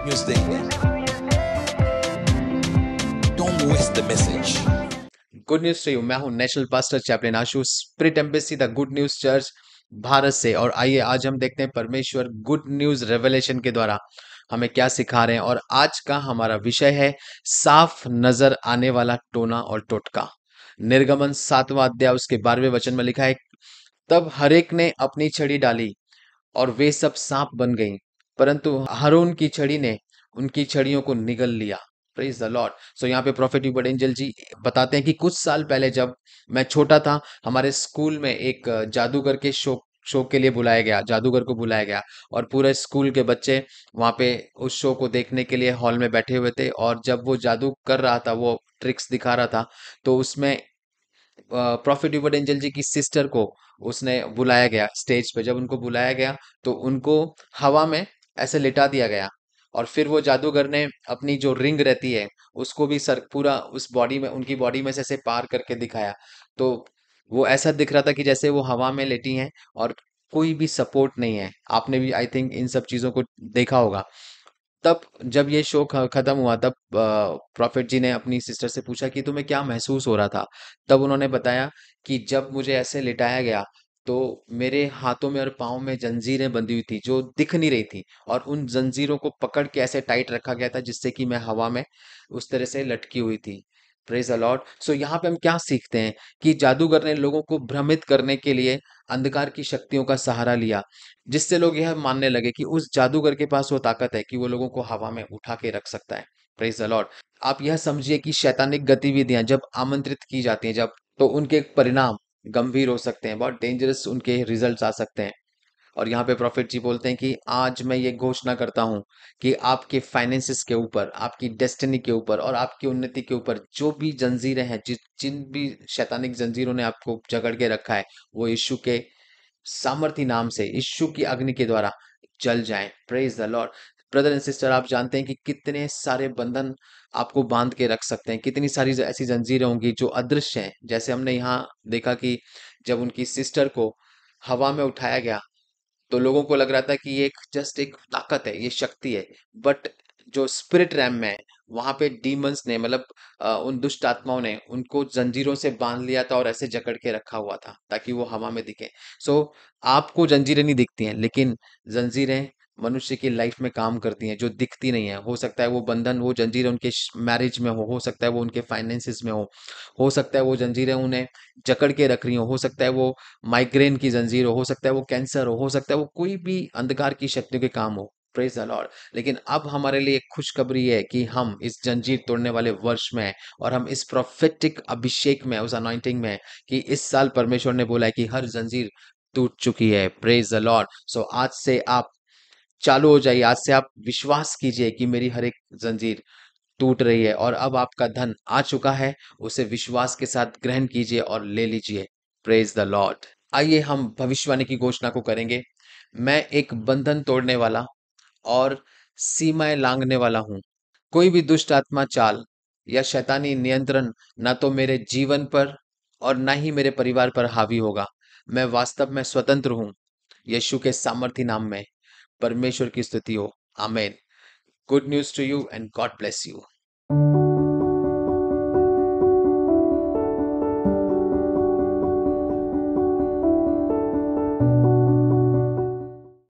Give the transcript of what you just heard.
news thing. Don't waste the message. Good news to you. मैं हूं national pastor chaplain Ashu, spirit embassy the good news church Bharat से। और आइए आज हम देखते हैं परमेश्वर गुड न्यूज रेवलेशन के द्वारा हमें क्या सिखा रहे हैं। और आज का हमारा विषय है साफ नजर आने वाला टोना और टोटका। निर्गमन 7वां अध्याय उसके 12वें वचन में लिखा है, तब हरेक ने अपनी छड़ी डाली और वे सब सांप बन गईं, परंतु हारून की छड़ी ने उनकी छड़ियों को निगल लिया। Praise the Lord. सो यहाँ पे प्रॉफेट यूबर्ट एंजल जी बताते हैं कि कुछ साल पहले जब मैं छोटा था, हमारे स्कूल में एक जादूगर के शो के लिए बुलाया गया, जादूगर को बुलाया गया। और पूरे स्कूल के बच्चे वहाँ पे उस शो को देखने के लिए हॉल में बैठे हुए थे। और जब वो जादू कर रहा था, वो ट्रिक्स दिखा रहा था, तो उसमें प्रॉफिट यूबर्ट एंजल जी की सिस्टर को उसने बुलाया गया स्टेज पे। जब उनको बुलाया गया तो उनको हवा में ऐसे लिटा दिया गया। और फिर वो जादूगर ने अपनी जो रिंग रहती है उसको भी सर पूरा उस बॉडी में, उनकी बॉडी में से ऐसे पार करके दिखाया। तो वो ऐसा दिख रहा था कि जैसे वो हवा में लेटी हैं और कोई भी सपोर्ट नहीं है। आपने भी आई थिंक इन सब चीजों को देखा होगा। तब जब ये शो खत्म हुआ, तब प्रॉफिट जी ने अपनी सिस्टर से पूछा कि तुम्हें क्या महसूस हो रहा था। तब उन्होंने बताया कि जब मुझे ऐसे लिटाया गया तो मेरे हाथों में और पाँव में जंजीरें बंधी हुई थी जो दिख नहीं रही थी, और उन जंजीरों को पकड़ के ऐसे टाइट रखा गया था जिससे कि मैं हवा में उस तरह से लटकी हुई थी। Praise the Lord. सो यहाँ पे हम क्या सीखते हैं कि जादूगर ने लोगों को भ्रमित करने के लिए अंधकार की शक्तियों का सहारा लिया, जिससे लोग यह मानने लगे कि उस जादूगर के पास वो ताकत है कि वो लोगों को हवा में उठा के रख सकता है। Praise the Lord. आप यह समझिए कि शैतानिक गतिविधियां जब आमंत्रित की जाती हैं, जब, तो उनके परिणाम गंभीर हो सकते हैं, बहुत डेंजरस उनके रिजल्ट्स आ सकते हैं। और यहाँ पे प्रॉफिट जी बोलते हैं कि आज मैं ये घोषणा करता हूँ कि आपके फाइनेंसेस के ऊपर, आपकी डेस्टिनी के ऊपर और आपकी उन्नति के ऊपर जो भी जंजीरें हैं, जिन भी शैतानिक जंजीरों ने आपको जकड़ के रखा है, वो यीशु के सामर्थी नाम से, यीशु की अग्नि के द्वारा जल जाएं। Praise the Lord. Brother and sister, आप जानते हैं कि कितने सारे बंधन आपको बांध के रख सकते हैं, कितनी सारी ऐसी जंजीरें होंगी जो अदृश्य हैं। जैसे हमने यहाँ देखा कि जब उनकी सिस्टर को हवा में उठाया गया तो लोगों को लग रहा था कि ये एक जस्ट एक ताकत है, ये शक्ति है। बट जो स्पिरिट रैम में है, वहां पे डीमंस ने, मतलब उन दुष्ट आत्माओं ने उनको जंजीरों से बांध लिया था और ऐसे जकड़ के रखा हुआ था ताकि वो हवा में दिखे। सो आपको जंजीरें नहीं दिखती हैं, लेकिन जंजीरें मनुष्य की लाइफ में काम करती हैं जो दिखती नहीं है। हो सकता है वो बंधन, वो जंजीरें उनके मैरिज में हो सकता है वो उनके फाइनेंसिस में हो सकता है वो जंजीरें उन्हें जकड़ के रख रही हो सकता है वो माइग्रेन की जंजीर हो सकता है वो कैंसर हो सकता है वो कोई भी अंधकार की शक्तियों के काम हो। Praise the Lord. लेकिन अब हमारे लिए एक खुशखबरी है कि हम इस जंजीर तोड़ने वाले वर्ष में हैं, और हम इस प्रोफेटिक अभिषेक में, उस अनॉइंटिंग में हैं कि इस साल परमेश्वर ने बोला है कि हर जंजीर टूट चुकी है। Praise the Lord. सो आज से आप चालू हो जाइए, आज से आप विश्वास कीजिए कि मेरी हर एक जंजीर टूट रही है और अब आपका धन आ चुका है। उसे विश्वास के साथ ग्रहण कीजिए और ले लीजिए। Praise the Lord. आइए हम भविष्यवाणी की घोषणा को करेंगे। मैं एक बंधन तोड़ने वाला और सीमाएं लांघने वाला हूं। कोई भी दुष्ट आत्मा चाल या शैतानी नियंत्रण ना तो मेरे जीवन पर और ना ही मेरे परिवार पर हावी होगा। मैं वास्तव में स्वतंत्र हूं, यीशु के सामर्थी नाम में। परमेश्वर की स्तुति हो। आमेन। Good news to you and God bless you.